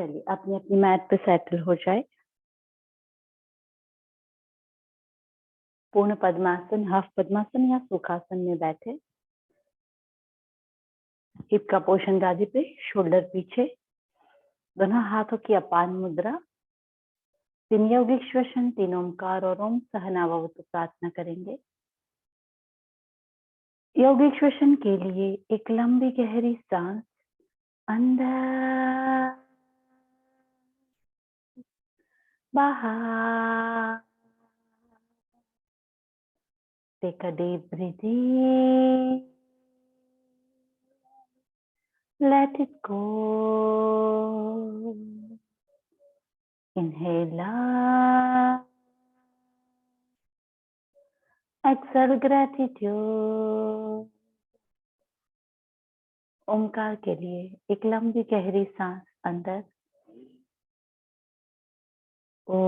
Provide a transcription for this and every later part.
चलिए अपनी अपनी मैट पे सेटल हो जाए। पूर्ण पद्मासन, हाफ पद्मासन या सुखासन में बैठे। हिप का पोर्शन गादी पे, शोल्डर पीछे, दोनों हाथों की अपान मुद्रा। तीन यौगिक श्वसन, तीन ओमकार और ओम सहनाववतु प्रार्थना करेंगे। यौगिक श्वसन के लिए एक लंबी गहरी सांस अंदर, बाहर। Take a deep breath in. Let it go. Inhale up. Exhale gratitude. Omkar के लिए एक लंबी गहरी सांस अंदर, ओ।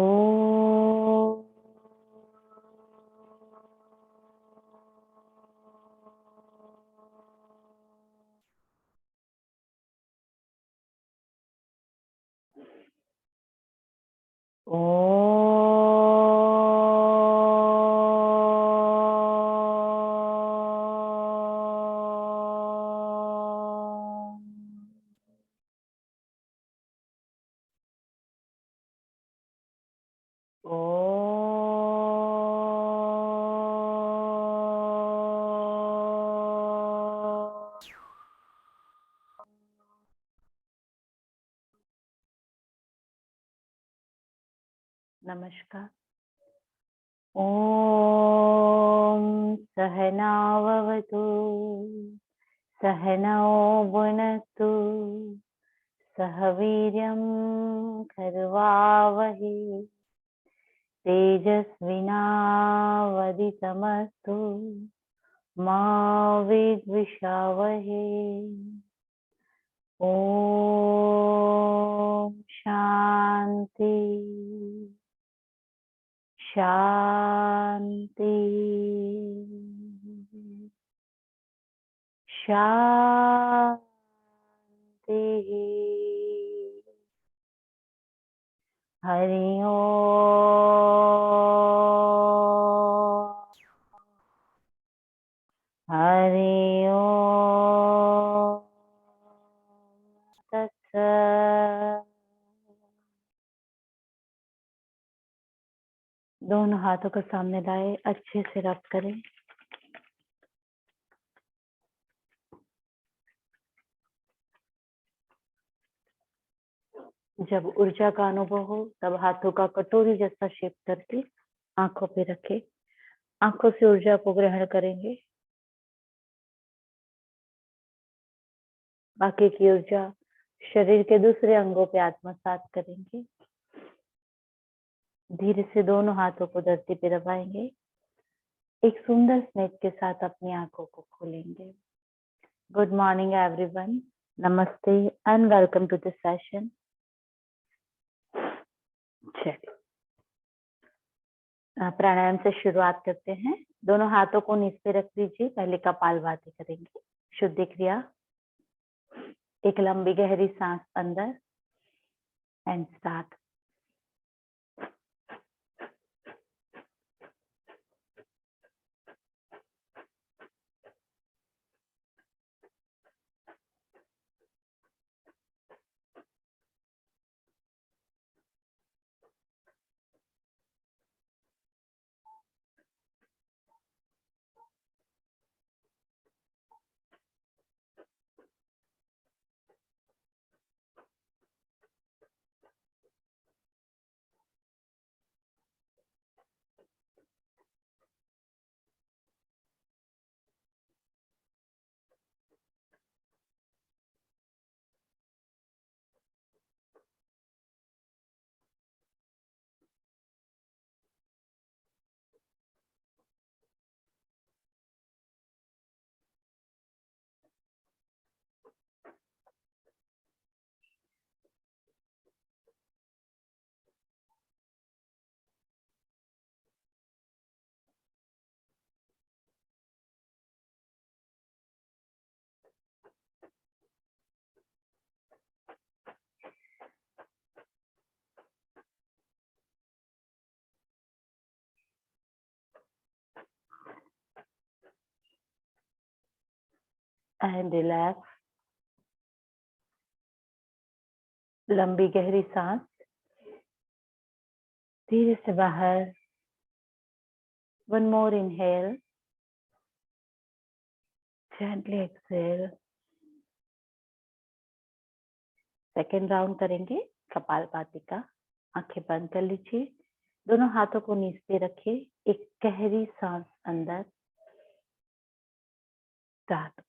नमस्कार। ओम सहनाववतु सहनौ भुनक्तु सह वीर्यं करवावहै तेजस्विनावदितमस्तु मा विद्विषावहै। ओम शांति शांति शांति। हरि ओम हरि ओम तत्सत। दोनों हाथों को सामने लाए, अच्छे से रब करें। जब ऊर्जा का अनुभव हो तब हाथों का कटोरी जैसा शेप करके आंखों पे रखें। आंखों से ऊर्जा को ग्रहण करेंगे। बाकी की ऊर्जा शरीर के दूसरे अंगों पे आत्मसात करेंगे। धीरे से दोनों हाथों को धरती पे दबाएंगे। एक सुंदर स्मित के साथ अपनी आंखों को खोलेंगे। Good morning everyone, namaste and welcome to this session. चलिए प्राणायाम से शुरुआत करते हैं। दोनों हाथों को नीचे पे रख दीजिए। पहले कपालभाति करेंगे। शुद्धि क्रिया। एक लंबी गहरी सांस अंदर एंड स्टार्ट। And relax. लंबी गहरी सांस, धीरे से बाहर। One more inhale, gently exhale. Second round करेंगे कपालभाति का। आंखें बंद कर लीजिए, दोनों हाथों को नीचे पे रखिए, एक गहरी सांस अंदर। Start.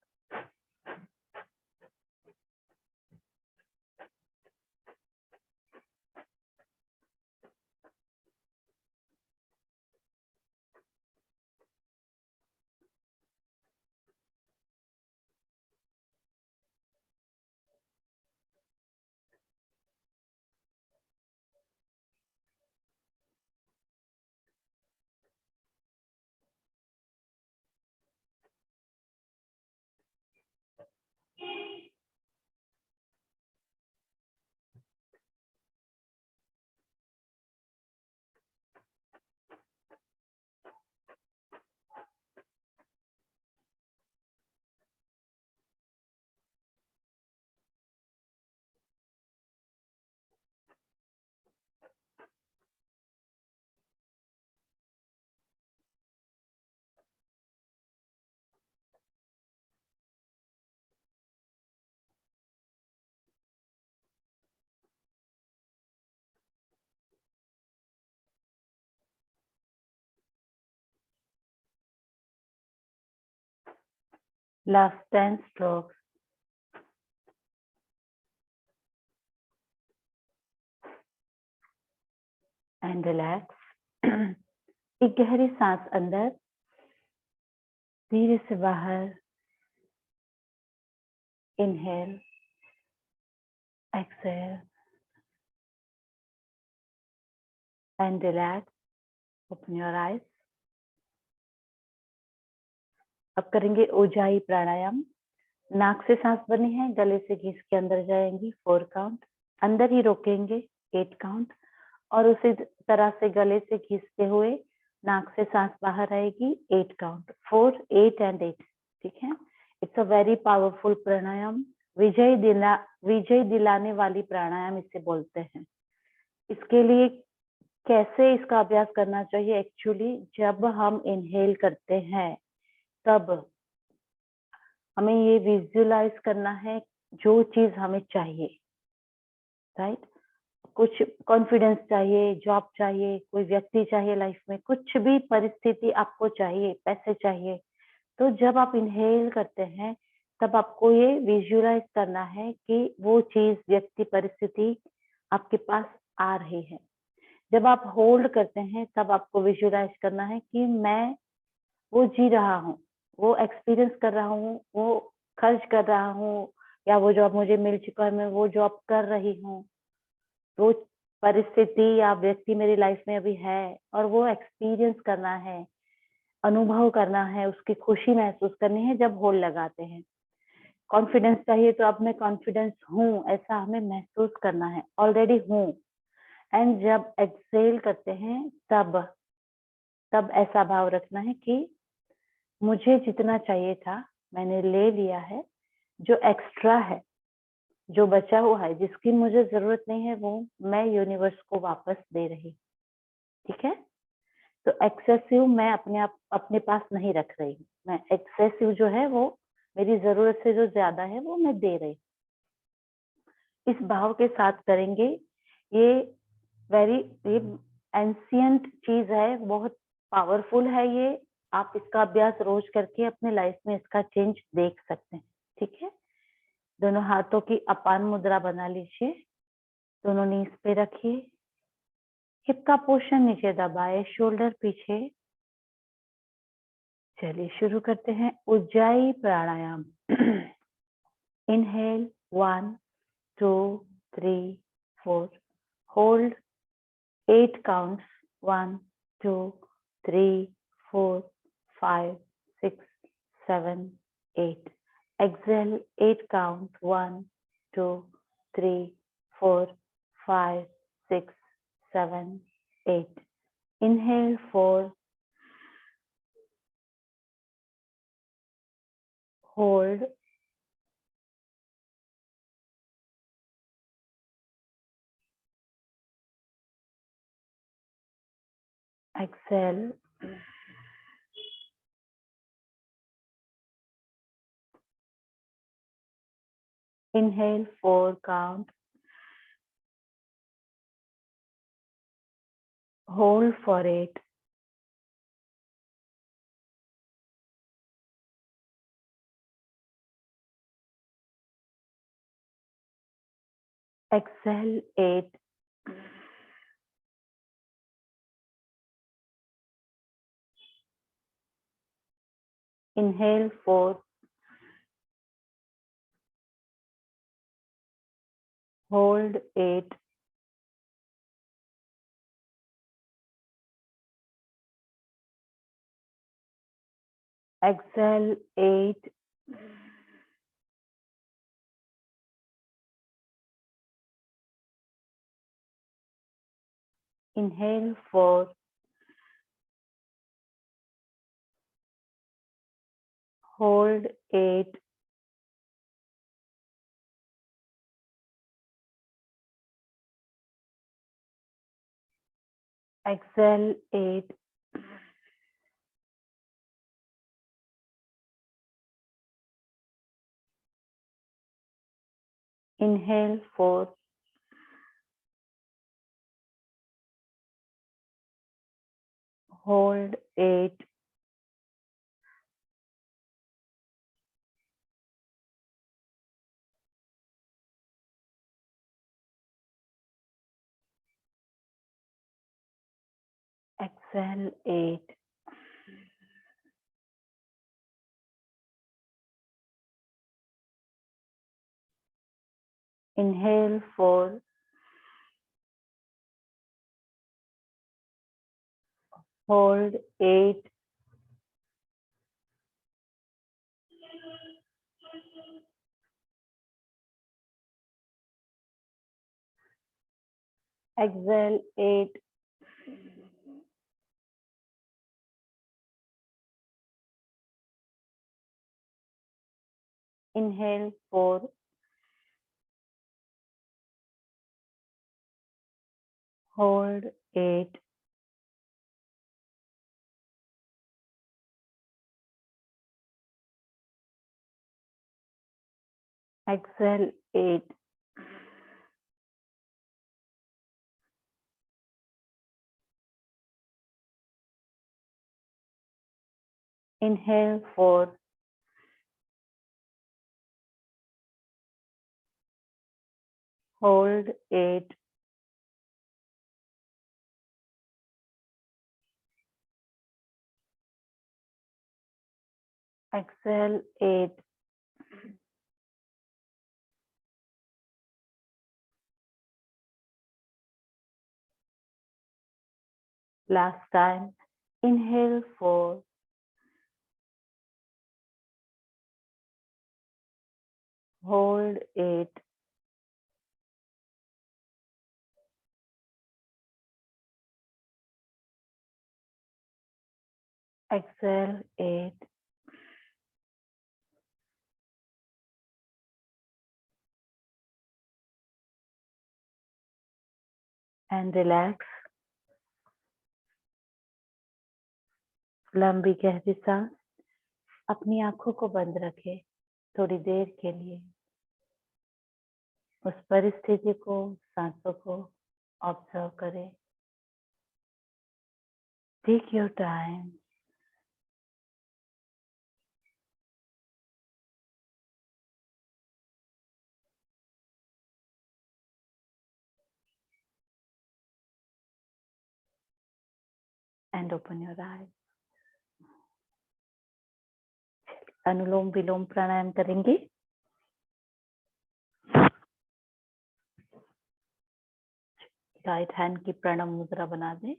Last 10 strokes. And relax. एक गहरी सांस अंदर, धीरे से बाहर। Inhale, exhale and relax. Open your eyes. अब करेंगे ऊजाई प्राणायाम। नाक से सांस भरनी है, गले से खींच के अंदर जाएंगी 4 काउंट, अंदर ही रोकेंगे 8 काउंट, और उसी तरह से गले से खींचते हुए नाक से सांस बाहर आएगी 8 काउंट, 4, 8 एंड 8। ठीक है, इट्स अ वेरी पावरफुल प्राणायाम। विजय दिलाने वाली प्राणायाम इसे बोलते हैं। इसके लिए कैसे इसका अभ्यास करना चाहिए? एक्चुअली जब हम इनहेल करते हैं तब हमें ये विजुअलाइज करना है जो चीज हमें चाहिए, राइट? कुछ कॉन्फिडेंस चाहिए, जॉब चाहिए, कोई व्यक्ति चाहिए लाइफ में, कुछ भी परिस्थिति आपको चाहिए, पैसे चाहिए, तो जब आप इनहेल करते हैं तब आपको ये विजुअलाइज करना है कि वो चीज, व्यक्ति, परिस्थिति आपके पास आ रही है। जब आप होल्ड करते हैं तब आपको विजुअलाइज करना है कि मैं वो जी रहा हूँ, वो एक्सपीरियंस कर रहा हूँ, वो खर्च कर रहा हूँ, या वो जॉब मुझे मिल चुका है, मैं वो जॉब कर रही हूँ, वो परिस्थिति या व्यक्ति मेरी लाइफ में अभी है, और वो एक्सपीरियंस करना है, अनुभव करना है, उसकी खुशी महसूस करनी है जब होल्ड लगाते हैं। कॉन्फिडेंस चाहिए तो अब मैं कॉन्फिडेंस हूँ, ऐसा हमें महसूस करना है, ऑलरेडी हूँ। एंड जब एक्सेल करते हैं तब ऐसा भाव रखना है कि मुझे जितना चाहिए था मैंने ले लिया है, जो एक्स्ट्रा है, जो बचा हुआ है, जिसकी मुझे जरूरत नहीं है, वो मैं यूनिवर्स को वापस दे रही। ठीक है, तो एक्सेसिव मैं अपने पास नहीं रख रही, मैं एक्सेसिव जो है वो मेरी जरूरत से जो ज्यादा है वो मैं दे रही। इस भाव के साथ करेंगे। ये एंशियंट चीज है, बहुत पावरफुल है ये। आप इसका अभ्यास रोज करके अपने लाइफ में इसका चेंज देख सकते हैं। ठीक है, दोनों हाथों की अपान मुद्रा बना लीजिए, दोनों नीज पे रखिए, हिप का पोर्शन नीचे दबाए, शोल्डर पीछे। चलिए शुरू करते हैं उज्जाई प्राणायाम। Inhale 1 2 3 4, hold 8 counts, 1 2 3 4 5 6 7 8। Exhale 8 count, 1 2 3 4 5 6 7 8। Inhale 4, hold exhale. Inhale 4 count. Hold for 8. Exhale 8. Inhale 4. Hold 8. Exhale 8. Inhale 4. Hold 8. Exhale 8. Inhale 4. Hold 8. Exhale 8. Inhale 4. Hold 8. Exhale 8. Inhale 4. Hold 8. Exhale 8. Inhale 4. Hold 8. Exhale 8. Last time. Inhale 4. Hold 8. Exhale 8. And relax. लंबी गहरी सांस। अपनी आंखों को बंद रखें थोड़ी देर के लिए। उस परिस्थिति को, सांसों को ऑब्जर्व करें। Take your time. And open your eyes. अनुलोम विलोम प्राणायाम करेंगे। राइट हैंड की प्रणव मुद्रा बना दें।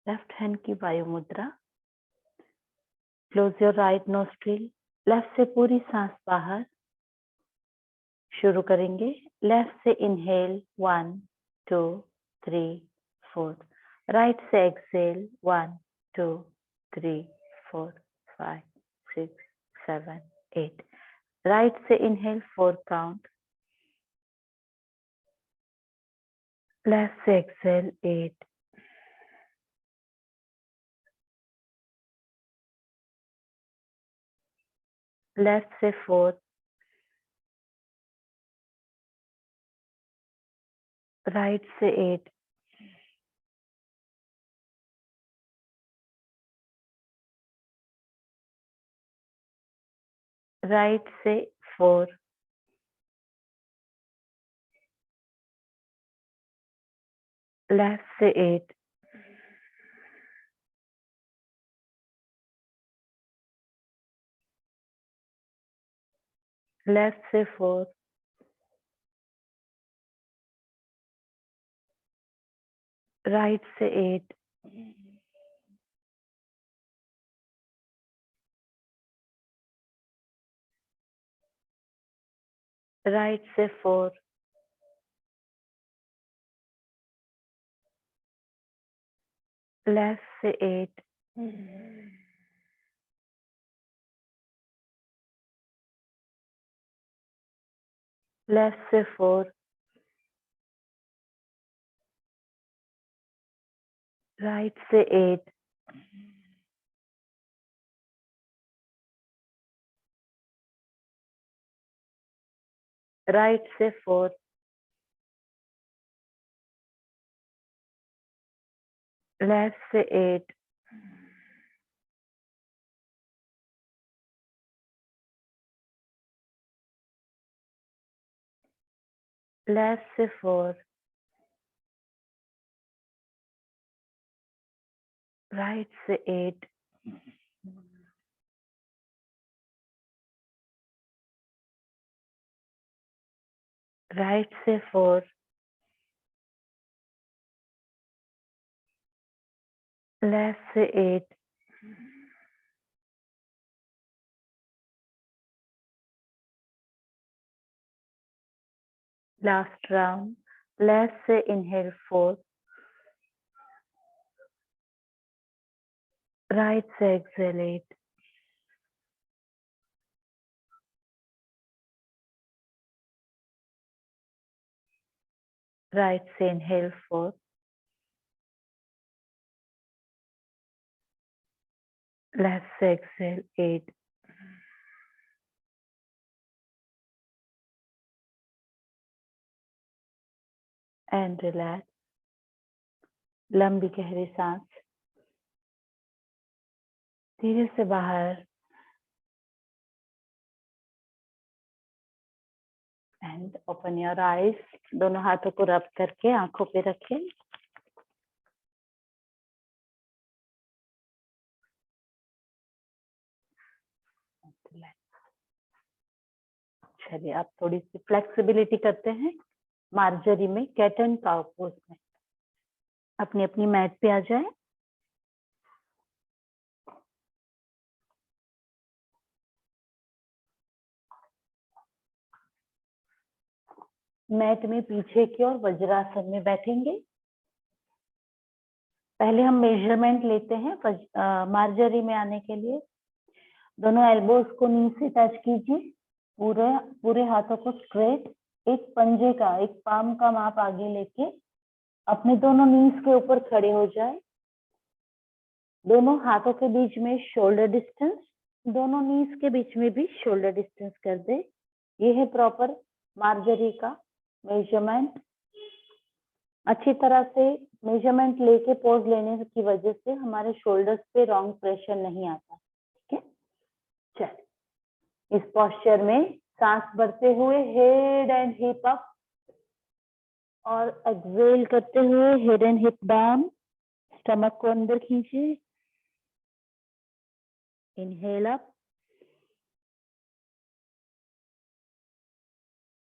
लेफ्ट हैंड की वायु मुद्रा। Close your right nostril. Left से पूरी सांस बाहर। शुरू करेंगे। लेफ्ट से इनहेल 1 2 3 4। राइट से एक्सेल 1 2 3 4 5 6 7 8। राइट से इनहेल 4 काउंट। लेफ्ट से एक्सेल 8। लेफ्ट से 4, राइट से 8, राइट से 4, लेफ्ट से 8, लेफ्ट से 4, राइट से 8, राइट से 4, लेफ्ट से 8, लेफ्ट से 4, राइट से 8, राइट से 4, लेफ्ट से 8, लेफ्ट से 4, राइट से 8, राइट से 4, लेफ्ट से 8, लास्ट राउंड, लेफ्ट से इनहेल 4, राइट से एक्सेल 8, राइट से इनहेल 4, लेफ्ट से एक्सेल 8, एंड रिलैक्स। लंबी गहरी सांस, धीरे से बाहर, एंड ओपन योर आईज। दोनों हाथों को रब करके आंखों पे रखें। चलिए आप थोड़ी सी फ्लेक्सिबिलिटी करते हैं। मार्जरी में कैट एंड काउ पोज में अपनी अपनी मैट पे आ जाए। मैट में पीछे की ओर वज्रासन में बैठेंगे। पहले हम मेजरमेंट लेते हैं मार्जरी में आने के लिए। दोनों एल्बोज को नी से टच कीजिए। पूरे हाथों को स्ट्रेट, एक पंजे का, एक पाम का माप आगे लेके अपने दोनों नीज के ऊपर खड़े हो जाए। दोनों हाथों के बीच में शोल्डर डिस्टेंस, दोनों नीज के बीच में भी शोल्डर डिस्टेंस कर दे। ये है प्रॉपर मार्जरी का मेजरमेंट। अच्छी तरह से मेजरमेंट लेके पोज लेने की वजह से हमारे शोल्डर्स पे रॉन्ग प्रेशर नहीं आता। ठीक है, चल इस पोस्चर में सांस भरते हुए हेड एंड हिप अप और एक्सेल करते हुए head and hip down. Stomach को अंदर खींचिए। Inhale up,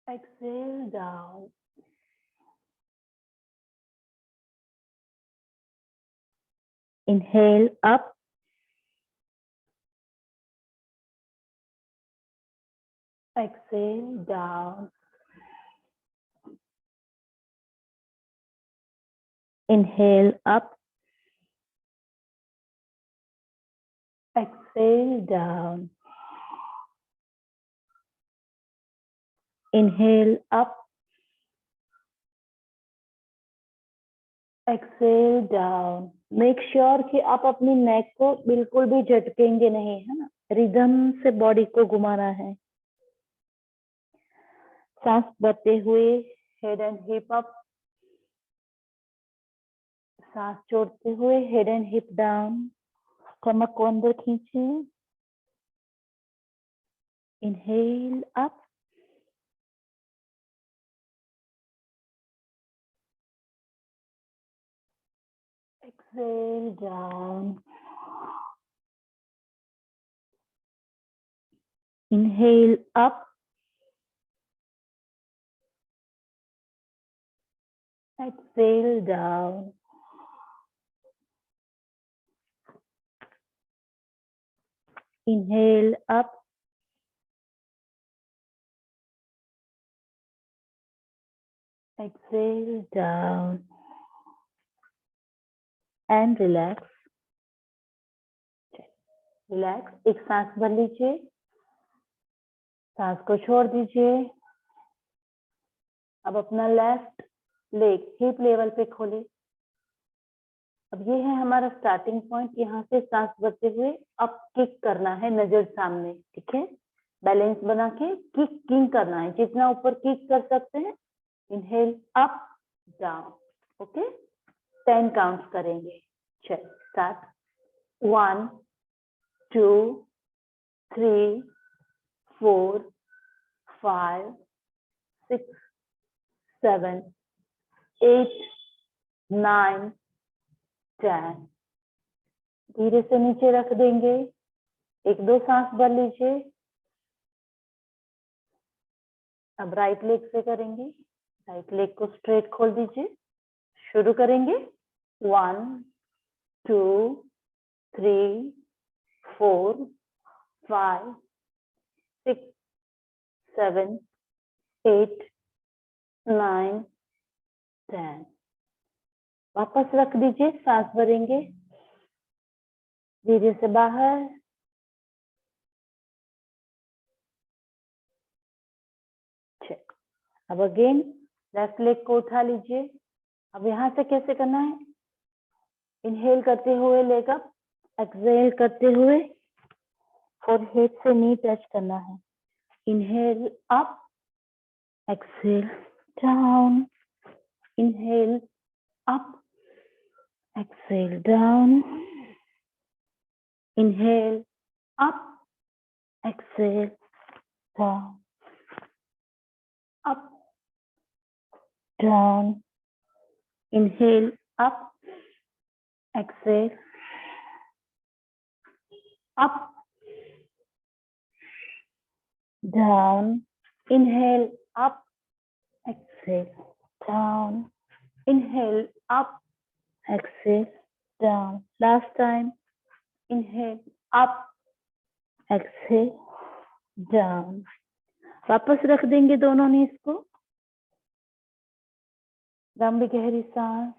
exhale down. Inhale up, exhale down. Inhale up, exhale down. Inhale up, exhale down. Make sure कि आप अपनी नेक को बिल्कुल भी झटकेंगे नहीं, है ना। रिदम से बॉडी को घुमाना है। सांस भरते हुए हेड एंड हिप अप, सांस छोड़ते हुए हेड एंड हिप डाउन, कमर को अंदर खींचे, inhale up, exhale down, inhale up, exhale down, inhale up, exhale down and relax. Relax, एक सांस भर लीजिए, सांस को छोड़ दीजिए। अब अपना लेफ्ट लेग हिप लेवल पे खोले। अब ये है हमारा स्टार्टिंग पॉइंट, यहाँ से सांस भरते हुए अप किक करना है, नजर सामने, ठीक है। बैलेंस बना के किक करना है, जितना ऊपर किक कर सकते हैं। Inhale up down, okay. 10 counts करेंगे। चल स्टार्ट। 1 2 3 4 5 6 7 8 9 10। धीरे से नीचे रख देंगे, एक दो सांस भर लीजिए। अब राइट लेग से करेंगे, राइट लेग को स्ट्रेट खोल दीजिए। शुरू करेंगे। 1 2 3 4 5 6 7 8 9 10। वापस रख दीजिए, सांस भरेंगे धीरे से बाहर। अब अगेन लेफ्ट लेग को उठा लीजिए। अब यहाँ से कैसे करना है? इनहेल करते हुए लेग अप, एक्सहेल करते हुए फोरहेड से नी टच करना है। Inhale up, exhale down, inhale up, exhale down, inhale up, exhale down, up, down, inhale, up, exhale, up, down, inhale, up, exhale, down, inhale, up, exhale, down. Last time, inhale, up, exhale, down. वापस रख देंगे दोनों नीज को। लंबी गहरी सांस।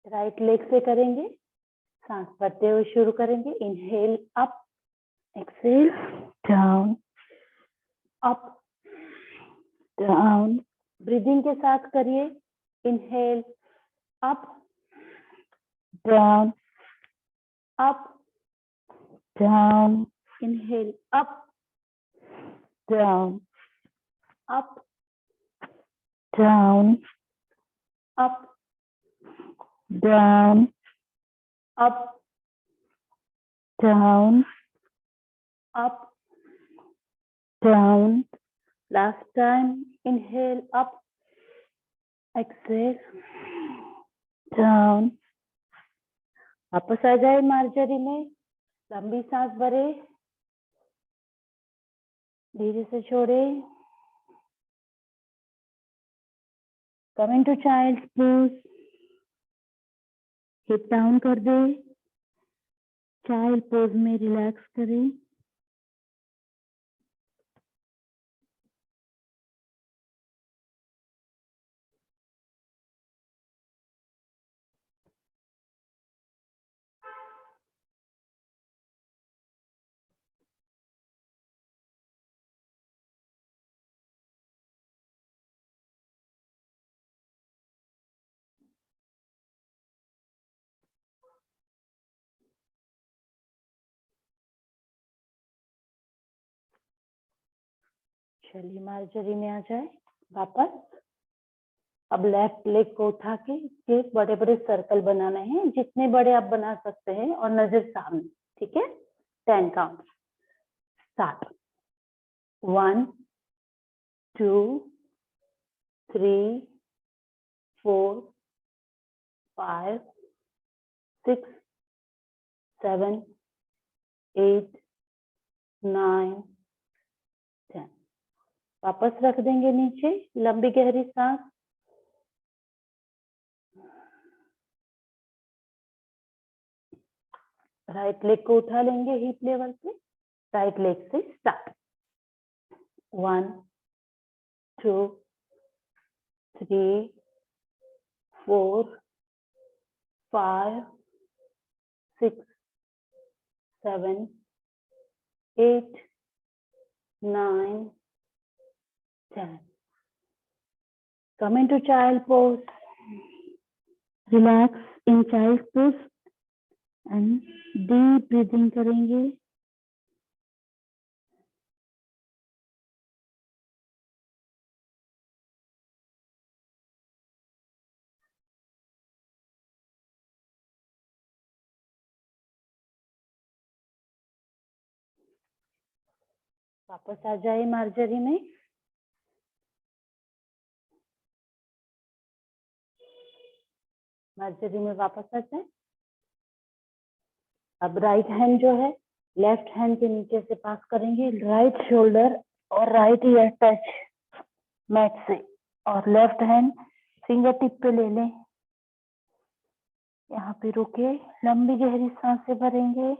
Right leg से करेंगे, सांस भरते हुए शुरू करेंगे। Inhale up, exhale down, up down. Breathing के साथ करिए। Inhale up down, up down, inhale up down, up down, up down, up down, up down. Last time. Inhale up, exhale down. वापस आ जाए मार्जरी में। लंबी सांस भरे, धीरे से छोड़े। Come into child pose. Hip down कर दे। चाइल्ड पोज में रिलैक्स करें। चलिए मार्जरी में आ जाए वापस। अब लेफ्ट लेग को उठा के बड़े बड़े सर्कल बनाने हैं, जितने बड़े आप बना सकते हैं, और नजर सामने, ठीक है। 10 काउंट। स्टार्ट। 1 2 3 4 5 6 7 8 9 10। वापस रख देंगे नीचे, लंबी गहरी सांस। राइट लेग को उठा लेंगे हिप लेवल पे। राइट लेग से start. 1 2 3 4 5 6 7 8 9 10। Come into child pose. Relax in child pose and deep breathing करेंगे। वापस आ जाए मार्जरी में। मार्जरी में वापस आ जाए। अब राइट हैंड जो है लेफ्ट हैंड के नीचे से पास करेंगे। राइट शोल्डर और राइट ईयर टच मैट से, और लेफ्ट हैंड फिंगर टिप पे ले लें। यहाँ पे रुके, लंबी गहरी सांसें भरेंगे।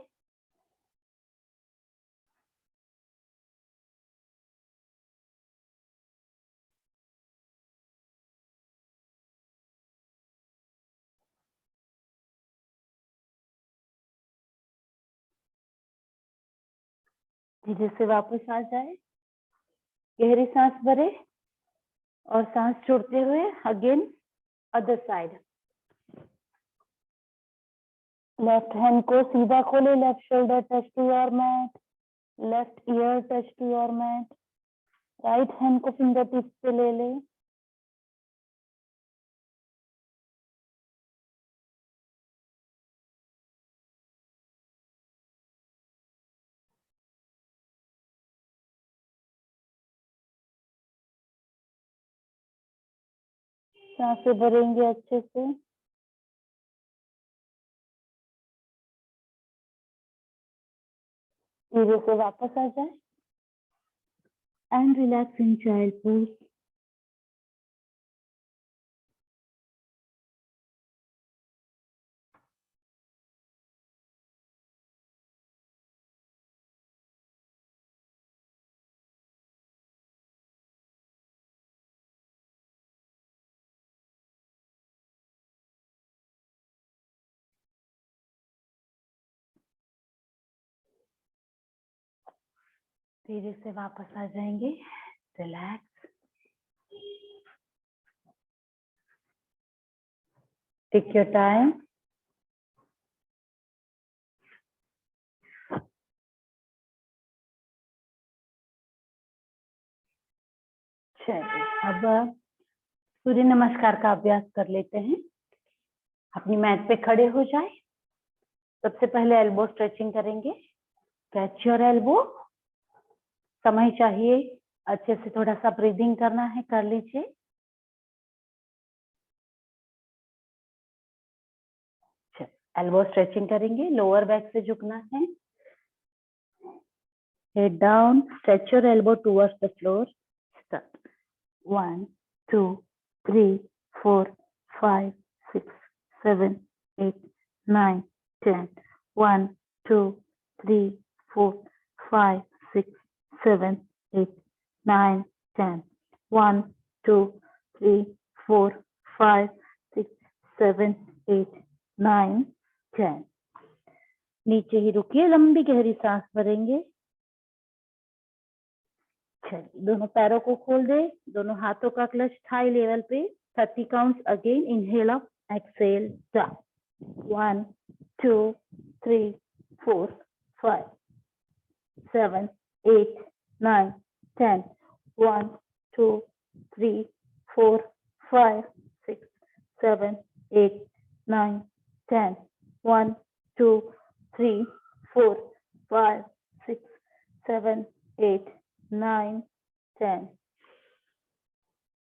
धीरे से वापस आ जाए, गहरी सांस भरे और सांस छोड़ते हुए again other side. Left hand को सीधा खोले, left shoulder touch to your mat, left ear touch to your mat. Right hand को फिंगर टिप्स पे ले ले। सांसें भरेंगे अच्छे से। धीरे से वापस आ जाए and relax in child pose. धीरे से वापस आ जाएंगे। रिलैक्स। Take your time. चलिए अब सूर्य नमस्कार का अभ्यास कर लेते हैं। अपनी मैट पे खड़े हो जाए। सबसे पहले एल्बो स्ट्रेचिंग करेंगे। Stretch your elbow. समय चाहिए, अच्छे से थोड़ा सा ब्रीदिंग करना है, कर लीजिए। एल्बो स्ट्रेचिंग करेंगे, लोअर बैक से झुकना है। Head down, stretch your elbow towards the floor. Start. 1 2 3 4 5 6 7 8 9 10। 1 2 3 4 5 6 7 8 9 10। 1 2 3 4 5 6 7 8 9 10। नीचे ही रुकिए, लंबी गहरी सांस भरेंगे। चलिए दोनों पैरों को खोल दे, दोनों हाथों का क्लच थाई लेवल पे। 30 counts again. Inhale up, exhale down. 1 2 3 4 5 7 8 9 10। 1, 2, 3, 4, 5, 6, 7, 8, 9, 10. 1, 2, 3, 4, 5, 6, 7, 8, 9, 10.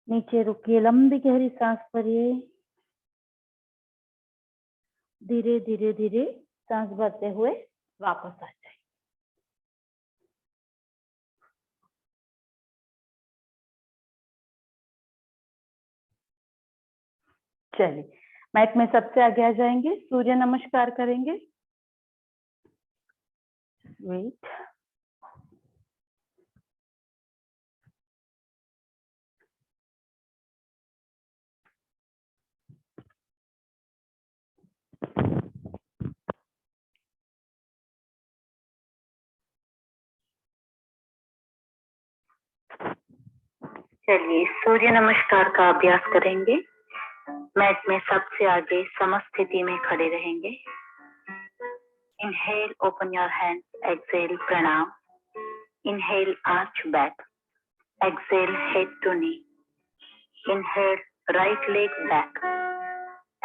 नीचे रुकिए, लंबी गहरी सांस भरिए। धीरे धीरे धीरे सांस भरते हुए वापस आ जाए। चलिए, मैट में सबसे आगे आ जाएंगे, सूर्य नमस्कार करेंगे। वेट। चलिए, सूर्य नमस्कार का अभ्यास करेंगे। मैट में सबसे आगे समस्थिति में खड़े रहेंगे। Inhale, open your hands, exhale, प्रणाम। Inhale, arch back, exhale, head to knee. Inhale, right leg back,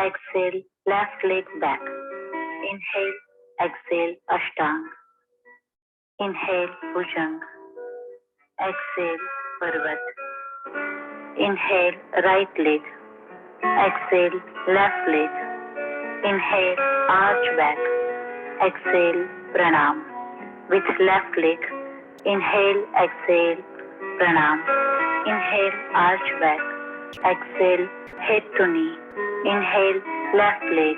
exhale, left leg back. Inhale, exhale, अष्टांग। इनहेल, भुजंग, एक्सेल, पर्वत। Inhale, right leg, exhale, left leg. Inhale, arch back. Exhale, pranam. With left leg, inhale, exhale, pranam. Inhale, arch back. Exhale, head to knee. Inhale, left leg.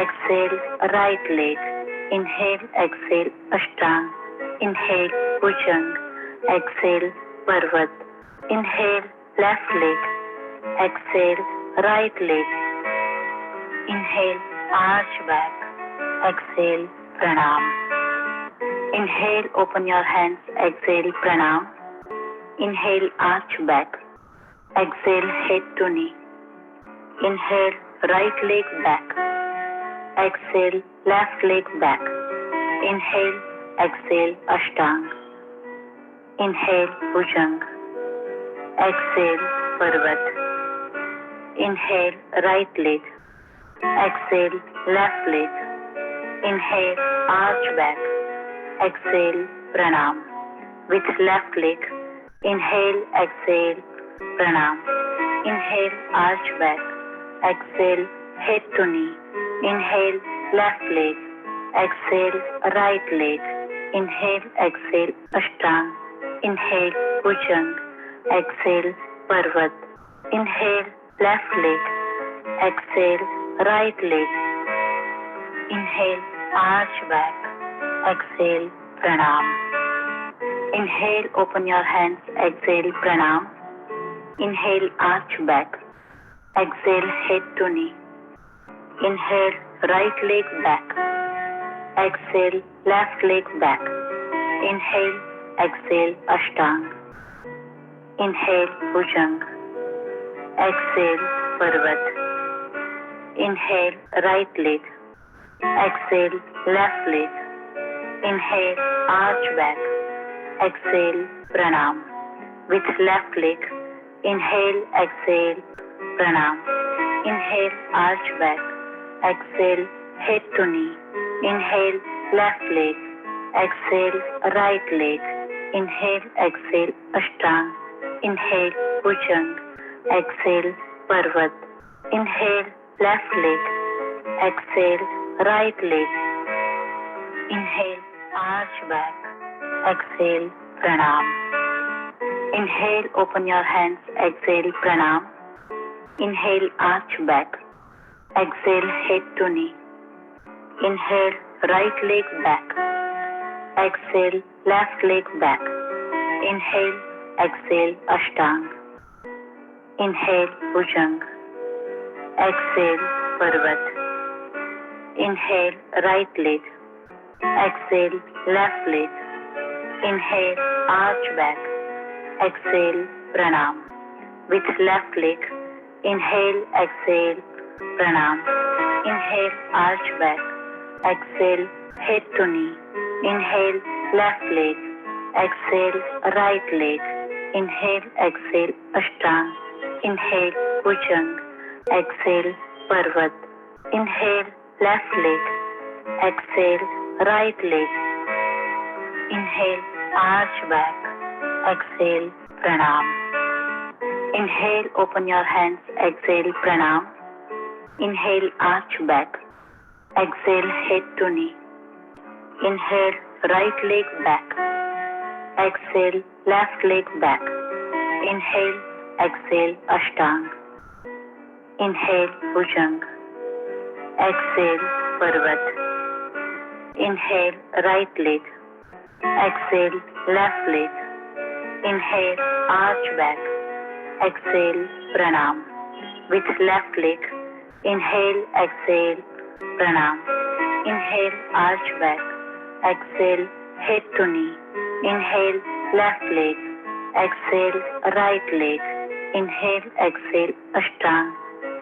Exhale, right leg. Inhale, exhale, ashtang. Inhale, bhujang. Exhale, parvat. Inhale, left leg. Exhale, right leg. Inhale, arch back. Exhale, pranam. Inhale, open your hands. Exhale, pranam. Inhale, arch back. Exhale, head to knee. Inhale, right leg back. Exhale, left leg back. Inhale, exhale, ashtang. Inhale, bhujang. Exhale, parvat. Inhale, right leg. Exhale, left leg. Inhale, arch back. Exhale, pranam. With left leg, inhale, exhale, pranam. Inhale, arch back. Exhale, head to knee. Inhale, left leg. Exhale, right leg. Inhale, exhale, ashtang. Inhale, bhujang. Exhale, parvat. Inhale, left leg. Exhale, right leg. Inhale, arch back. Exhale, pranam. Inhale, open your hands. Exhale, pranam. Inhale, arch back. Exhale, head to knee. Inhale, right leg back. Exhale, left leg back. Inhale, exhale, ashtang. Inhale, bhujang. Exhale, parvat. Inhale, right leg. Exhale, left leg. Inhale, arch back. Exhale, pranam. With left leg, inhale, exhale, pranam. Inhale, arch back. Exhale, head to knee. Inhale, left leg. Exhale, right leg. Inhale, exhale, ashtang. Inhale, bhujang. Exhale, parvat. Inhale, left leg. Exhale, right leg. Inhale, arch back. Exhale, pranam. Inhale, open your hands. Exhale, pranam. Inhale, arch back. Exhale, head to knee. Inhale, right leg back. Exhale, left leg back. Inhale, exhale, ashtang. Inhale, bhujang. Exhale, parvat. Inhale, right leg. Exhale, left leg. Inhale, arch back. Exhale, pranam. With left leg, inhale, exhale, pranam. Inhale, arch back. Exhale, head to knee. Inhale, left leg. Exhale, right leg. Inhale, exhale, Ashtang. Inhale, Bhujang. Exhale, Parvat. Inhale, left leg. Exhale, right leg. Inhale, arch back. Exhale, Pranam. Inhale, open your hands. Exhale, Pranam. Inhale, arch back. Exhale, head to knee. Inhale, right leg back. Exhale, left leg back. Inhale, exhale, Ashtang. Inhale, Bhujang. Exhale, Parvat. Inhale, right leg. Exhale, left leg. Inhale, arch back. Exhale, Pranam. With left leg, inhale, exhale, Pranam. Inhale, arch back. Exhale, head to knee. Inhale, left leg. Exhale, right leg. Inhale, exhale, Ashtang.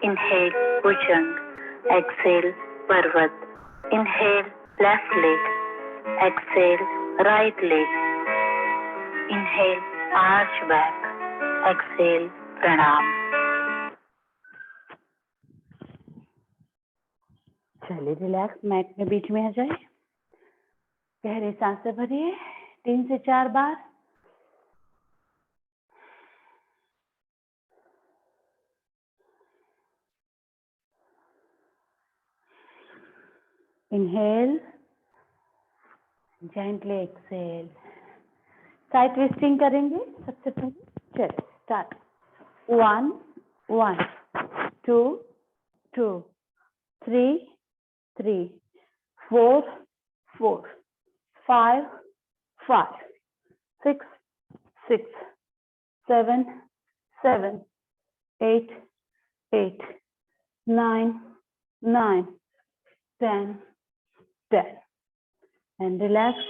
Inhale, Bhujang. Exhale, Parvat. Inhale, left leg. Exhale, right leg. Inhale, arch back. Exhale, Pranam. चलिए relax, mat में बीच में आ जाए। गहरी सांसें भरिए 3 से 4 बार। Inhale, gently exhale. Side twisting करेंगे सबसे पहले। चलिए स्टार्ट। 1 1 2 2 3 3 4 4 5 5 6 6 7 7 8 8 9 9 10 10 and relax.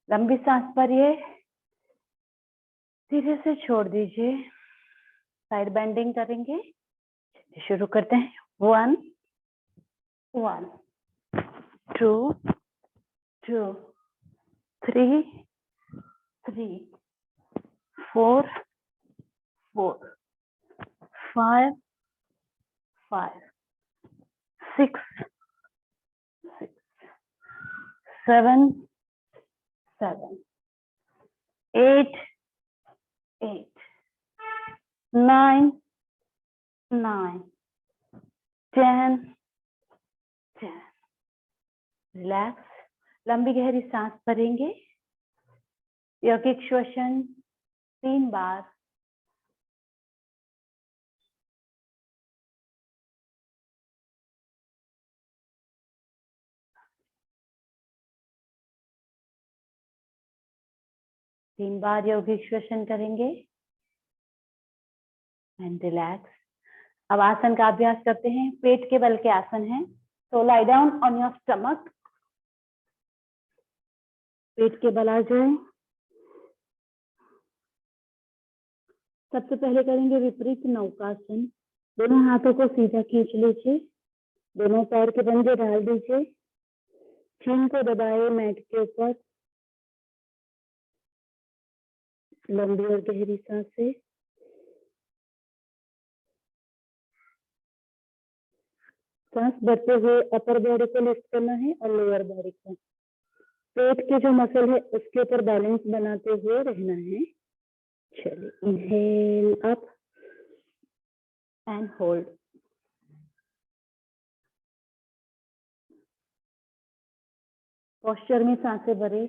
लंबी सांस भरिए, धीरे से छोड़ दीजिए। साइड बेंडिंग करेंगे। शुरू करते हैं। 1 1 2 2 3 3 4 4 5 5 6 6 7 7 8 8 9 9 10 10 रिलैक्स। लंबी गहरी सांस भरेंगे। यौगिक श्वसन 3 बार। तीन बार यौगिक श्वसन करेंगे एंड रिलैक्स। अब आसन का अभ्यास करते हैं। पेट के बल के आसन है, तो lie down on your stomach. पेट के बल आ जाए। सबसे पहले करेंगे विपरीत नौकासन। दोनों हाथों को सीधा खींच लीजिए। दोनों पैर के पंजे डाल दीजिए। चीन को दबाए मैट के ऊपर। लंबी और गहरी सांसें। सांस भरते हुए अपर बॉडी को लिफ्ट करना है और लोअर बॉडी को। पेट के जो मसल है उसके ऊपर बैलेंस बनाते हुए रहना है। चलिए, inhale up and hold. Posture में सांसें भरे।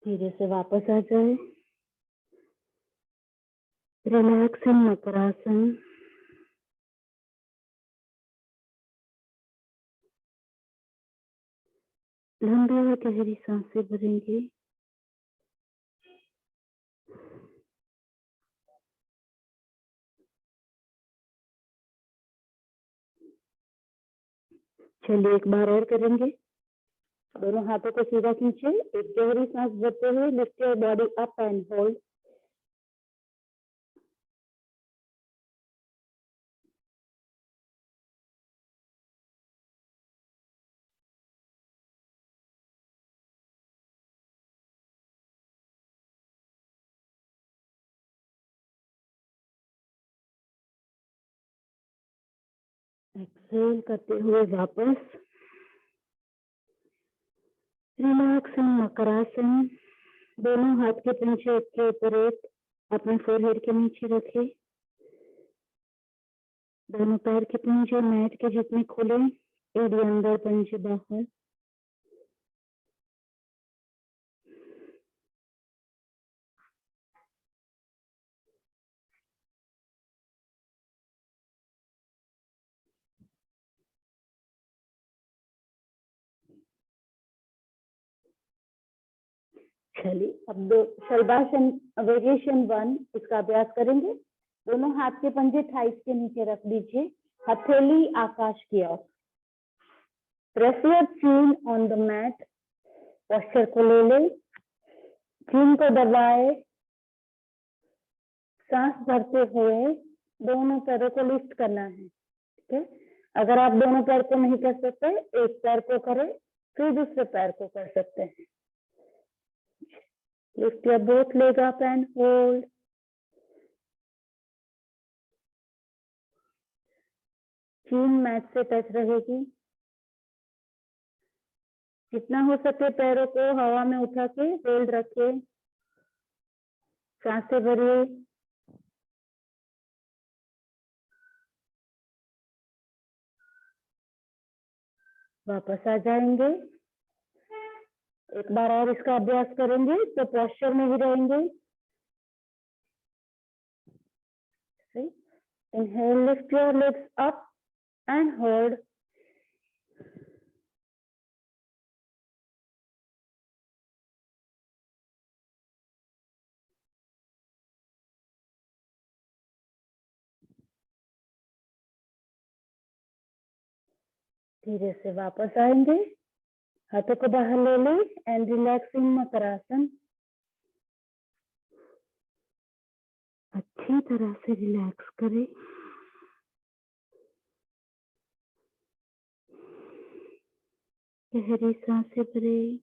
धीरे से वापस आ जाए। Relax in makarasana. लंबी और गहरी सांसें भरेंगे। चलिए एक बार और करेंगे। दोनों हाथों को सीधा खींचे। एक गहरी सांस भरते हुए lift your body up and hold. Exhale करते हुए वापस रिलैक्स इन मकरासन। दोनों हाथ के पंजे एक के ऊपर एक अपने फोरहेड के नीचे रखें। दोनों पैर के पंजे मैट के जितने खुले, एड़ी अंदर पंजे बाहर। चलिए अब दो शलभासन वेरिएशन 1 इसका अभ्यास करेंगे। दोनों हाथ के पंजे थाइस के नीचे रख दीजिए, हथेली आकाश की ओर। प्रेस योर चीन ऑन द मैट। पोस्चर को ले ले, चीन को दबाए, सांस भरते हुए दोनों पैरों को लिफ्ट करना है। ठीक है, अगर आप दोनों पैर को नहीं कर सकते, एक पैर को करें फिर दूसरे पैर को कर सकते हैं। Lift your both leg up and hold. चीन मैट से टच रहेगी। जितना हो सके पैरों को हवा में उठा के होल्ड रखिए, सांसें भरिए। वापस आ जाएंगे। एक बार और इसका अभ्यास करेंगे तो पोस्चर में ही रहेंगे। Inhale, lift your legs up and hold. धीरे से वापस आएंगे, हाथों को बाहर ले लें एंड रिलैक्स इन मकरासन। अच्छी तरह से रिलैक्स करें। गहरी सांसें भरें।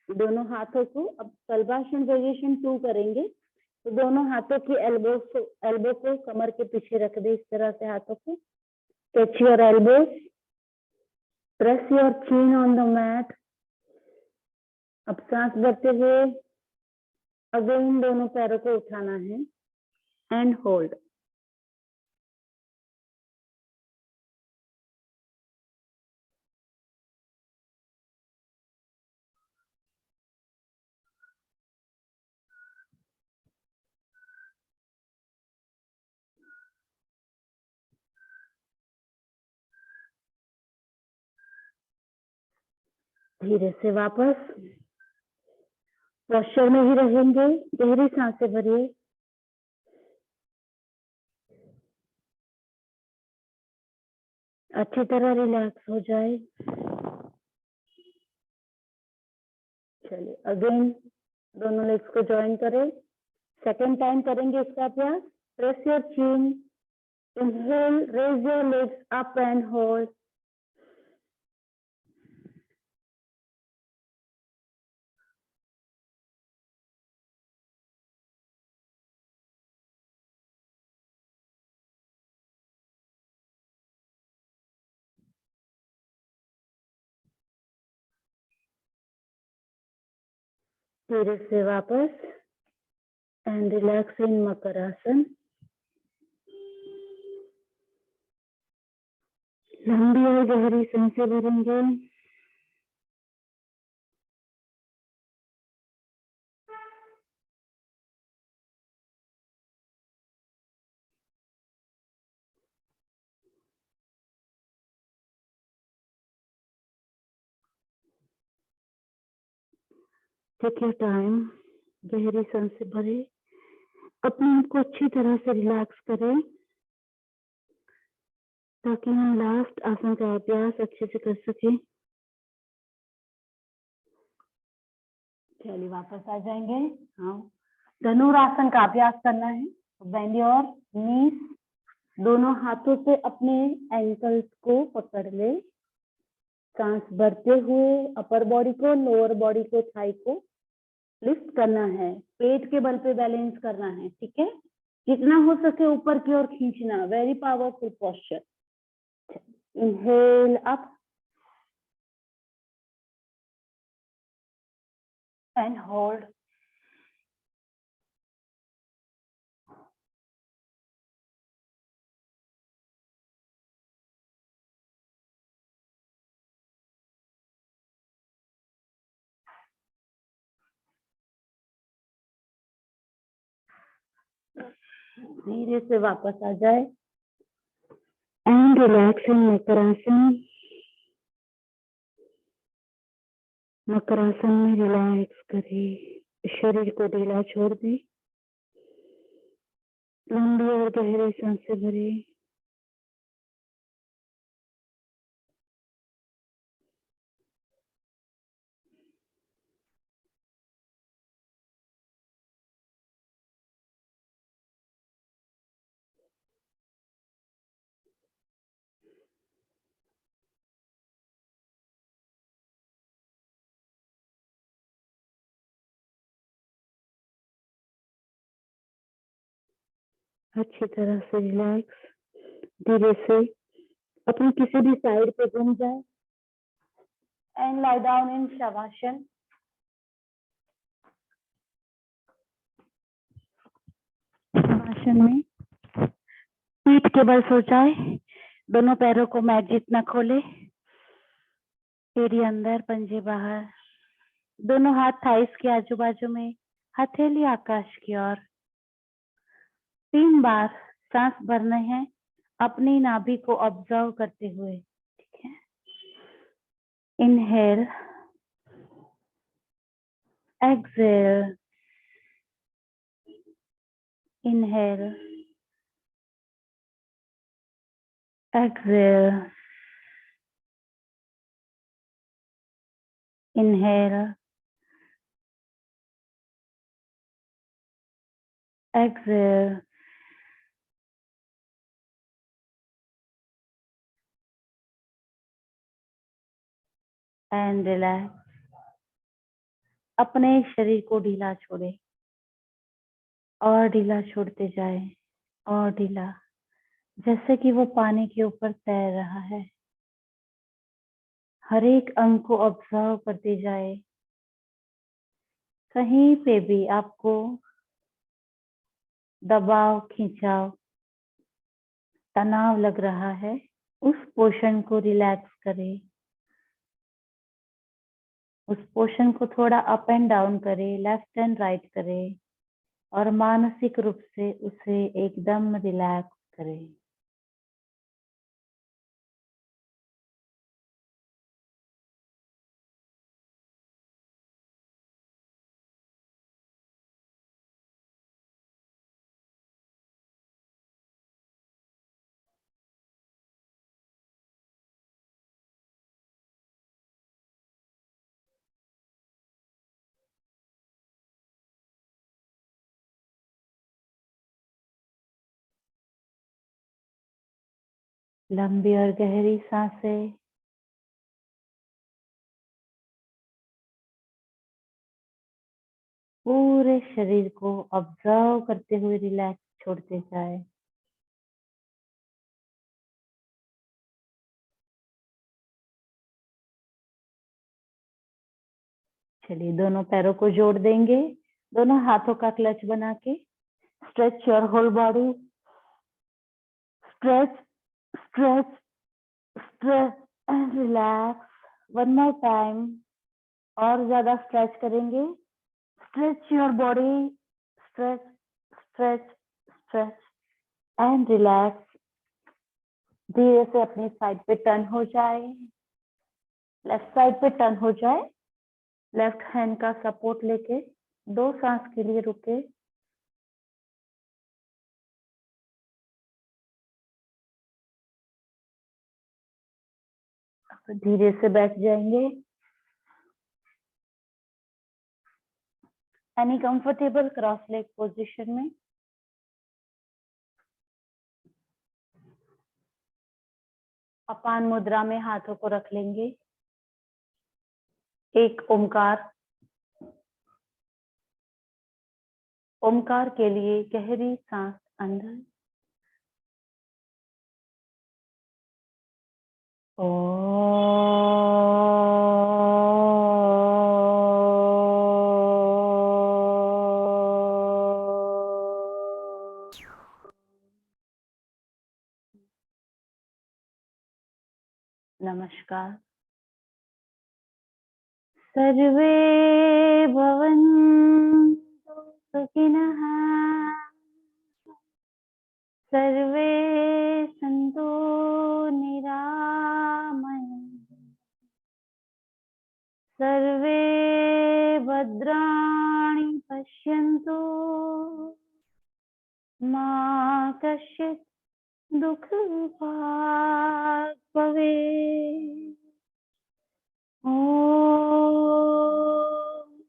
दोनों हाथों को अब शलभासन वेरिएशन 2 करेंगे। तो दोनों हाथों की एल्बो को कमर के पीछे रख दे, इस तरह से हाथों को। Touch your elbows, press your चीन ऑन द मैट। अब सांस भरते हुए अगेन दोनों पैरों को उठाना है एंड होल्ड। धीरे से वापस पोस्चर में ही रहेंगे। गहरी सांसें भरिए। अच्छी तरह रिलैक्स हो जाए। चलिए अगेन दोनों लेग्स को ज्वाइन करें। सेकेंड टाइम करेंगे इसका अभ्यास। Press your chin, inhale, raise your legs up and hold. धीरे से वापस एंड रिलैक्स इन मकरासन। लंबी और गहरी सांसें भरेंगे। टेक योर टाइम, गहरी सांसें भरे। अपने आप को अच्छी तरह से रिलैक्स करें ताकि हम लास्ट आसन का अभ्यास अच्छे से कर सकें। चलिए वापस आ जाएंगे। हाँ, धनुरासन का अभ्यास करना है। Bend your knees. दोनों हाथों से अपने एंकल्स को पकड़ ले। सांस भरते हुए अपर बॉडी को, लोअर बॉडी को, थाई को लिफ्ट करना है, पेट के बल पे बैलेंस करना है, ठीक है। जितना हो सके ऊपर की ओर खींचना, very powerful posture. Inhale up and hold, धीरे से वापस आ जाए एंड रिलैक्स इन मकरासन। मकरासन में रिलैक्स करिए, शरीर को ढीला छोड़ दी, लंबी और गहरी सांसें भरी। अच्छी तरह से रिलैक्स, धीरे से अपनी किसी भी साइड पे घूम जाए and lie down in shavasana. Shavasana में पीठ के बल सो जाए, दोनों पैरों को मैट जितना खोले, एड़ी अंदर पंजे बाहर, दोनों हाथ थाइस के आजू बाजू में, हथेली आकाश की ओर। 3 बार सांस भरने हैं अपनी नाभि को ऑब्जर्व करते हुए, ठीक है। Inhale, exhale, inhale, exhale, inhale, exhale, and relax. अपने शरीर को ढीला छोड़े और ढीला छोड़ते जाए और ढीला, जैसे कि वो पानी के ऊपर तैर रहा है। हर एक अंग को ऑब्जर्व करते जाए, कहीं पे भी आपको दबाव, खिंचाव, तनाव लग रहा है, उस पोर्शन को रिलैक्स करें, उस पोर्शन को थोड़ा अप एंड डाउन करें, लेफ्ट एंड राइट करें और मानसिक रूप से उसे एकदम रिलैक्स करें। लंबी और गहरी सांसें, पूरे शरीर को ऑब्जर्व करते हुए रिलैक्स छोड़ते जाए। चलिए दोनों पैरों को जोड़ देंगे, दोनों हाथों का क्लच बना के stretch your whole body, stretch, stretch, stretch and relax. One more time, और ज्यादा स्ट्रेच करेंगे। Stretch your body, stretch, stretch, stretch and relax. धीरे से अपनी साइड पे टर्न हो जाए, लेफ्ट साइड पे टर्न हो जाए, लेफ्ट हैंड का सपोर्ट लेके 2 सांस के लिए रुके। धीरे से बैठ जाएंगे। Any comfortable cross leg position में। अपान मुद्रा में हाथों को रख लेंगे। एक ओमकार। ओमकार के लिए गहरी सांस अंदर, नमस्कार। सर्वे भवन्तु सुखिनः, सर्वे सन्तु निरामया, सर्वे भद्राणि पश्यन्तु, मा कश्चित् दुःखभाग् भवेत्। ॐ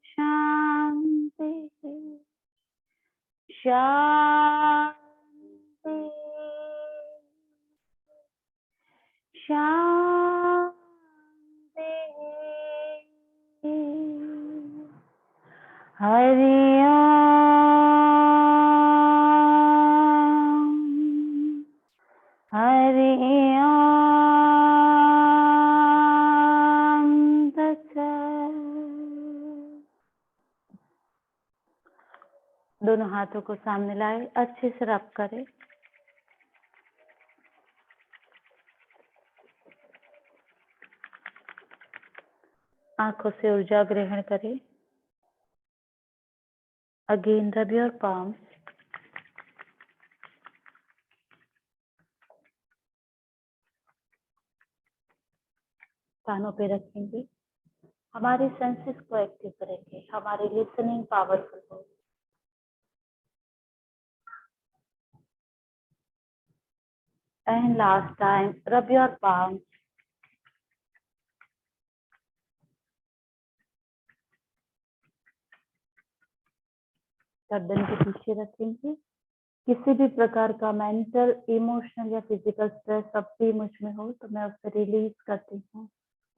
शान्ति शान्ति शान्ति। हरि ओम, हरि ओम तत्सत्। दोनों हाथों को सामने लाए, अच्छे से रब करें। आंखों से ऊर्जा ग्रहण करें। Again rub your palms. कानों पे रखेंगे, हमारे सेंसेस को एक्टिव करेंगे, हमारी लिसनिंग पावरफुल हो। And last time rub your palms. गर्दन के पीछे रखेंगे। किसी भी प्रकार का मेंटल, इमोशनल या फिजिकल स्ट्रेस अब भी मुझ में हो तो मैं उसे रिलीज करती हूँ।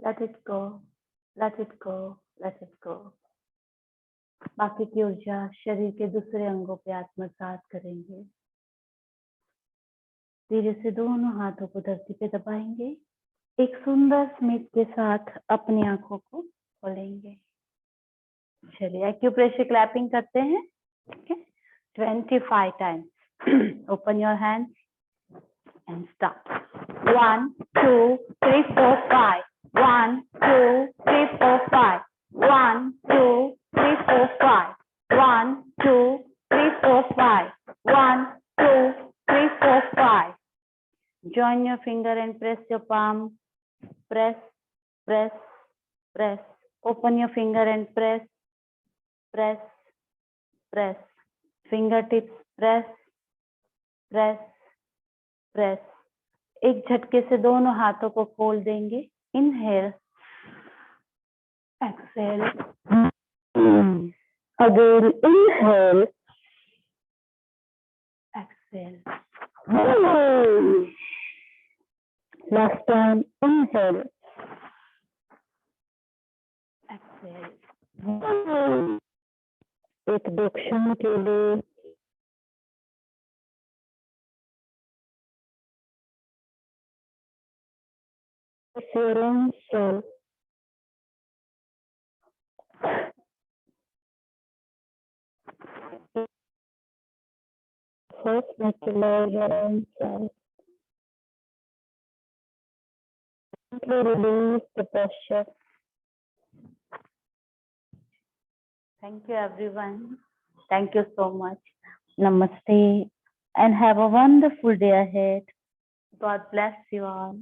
Let it go, let it go, let it go. बाकी की ऊर्जा शरीर के दूसरे अंगों पे आत्मसात करेंगे। धीरे से दोनों हाथों को धरती पे दबाएंगे। एक सुंदर स्मित के साथ अपनी आंखों को खोलेंगे। चलिए एक्यूप्रेशर क्लैपिंग करते हैं। ठीक है, 25 times. Open your hands and start. 1, 2, 3, 4, 5. 1, 2, 3, 4, 5. 1, 2, 3, 4, 5. 1, 2, 3, 4, 5. 1, 2, 3, 4, 5. Join your finger and press your palm. Press, press, press. Open your finger and press, press, press. Fingertips press, press, press. एक झटके से दोनों हाथों को खोल देंगे। Inhale, exhale, again inhale, exhale, last time inhale, exhale. एक दो क्षण के लिए your own self. First, neutralize your own self. Simply release the pressure. Thank you, everyone. Thank you so much. Namaste and have a wonderful day ahead. God bless you all.